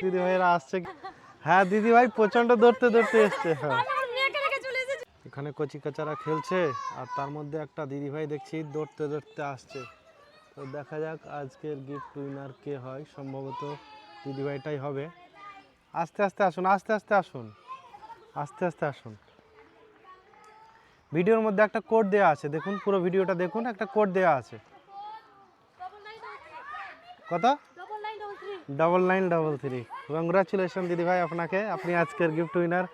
দিদি ভাইরা আসছে। হ্যাঁ দিদি ভাই প্রচন্ড দৌড়তে দৌড়তে এসছে। হ্যাঁ এখানে কচি কাচারা খেলছে আর তার মধ্যে একটা দিদি ভাই দেখছি দৌড়তে দৌড়তে আসছে। তো দেখা যাক আজকের গিফট উইনার কে হয়, সম্ভবত দিদি ভাইটাই হবে। আস্তে আস্তে আসুন, আস্তে আস্তে আসুন, আস্তে আস্তে আসুন। ভিডিওর মধ্যে একটা কোড দেওয়া আছে, দেখুন পুরো ভিডিওটা দেখুন, একটা কোড দেওয়া আছে। কত? 9933। কংগ্রাচুলেশন দিদি ভাই আপনাকে, আপনি আজকের গিফট উইনার।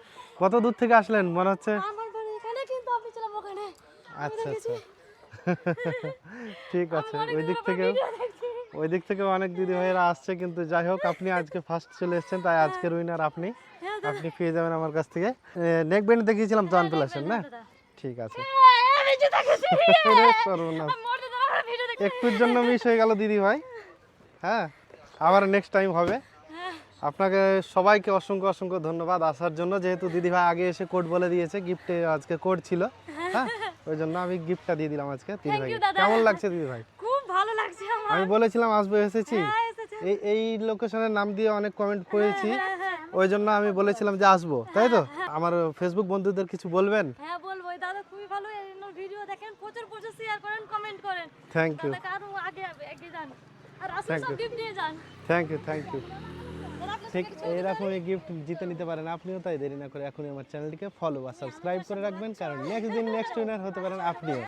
কত দূর থেকে আসলেন মনে হচ্ছে? আচ্ছা আচ্ছা ঠিক আছে। ওই দিক থেকে অনেক দিদি ভাইয়েরা আসছে, কিন্তু যাই হোক আপনি আজকে ফার্স্ট চলে এসেছেন, তাই আজকের উইনার আপনি। আপনি পেয়ে যাবেন আমার কাছ থেকে। নেক ব্যান্ড দেখিয়েছিলাম তো আনপ্লাসের না? ঠিক আছে। একটুর জন্য মিস হয়ে গেল দিদি ভাই। হ্যাঁ আবার নেক্সট টাইম হবে। আপনাকে সবাইকে অসংখ্য অসংখ্য ধন্যবাদ আসার জন্য, যেহেতু দিদি ভাই আগে এসে কোড বলে দিয়েছে, গিফটে আজকে কোড ছিল। হ্যাঁ ওই জন্য আমি গিফটটা দিয়ে দিলাম আজকে দিদি ভাই। কেমন লাগছে দিদি ভাই? খুব ভালো লাগছে আমার। আমি বলেছিলাম আসবো, এসেছি। এই লোকেশনের নাম দিয়ে অনেক কমেন্ট করেছি, ওই জন্য আমি বলেছিলাম যে আসবো, তাই তো? আমার ফেসবুক বন্ধুদের কিছু বলবেন? হ্যাঁ বলবো, দাদা খুবই ভালো, এই ভিডিও দেখেন, প্রচুর প্রচুর শেয়ার করেন, কমেন্ট করেন। Thank you. দাদা আরো আগে এগিয়ে যান আর আসলে সব গিফট নিয়ে যান। Thank you thank you. ঠিক এরকম গিফট জিতে নিতে পারেন আপনিও, তাই দেরি না করে এখনই আমার চ্যানেলটিকে ফলো বা সাবস্ক্রাইব করে রাখবেন, কারণ নেক্সট দিন নেক্সট উইনার হতে পারেন আপনিও।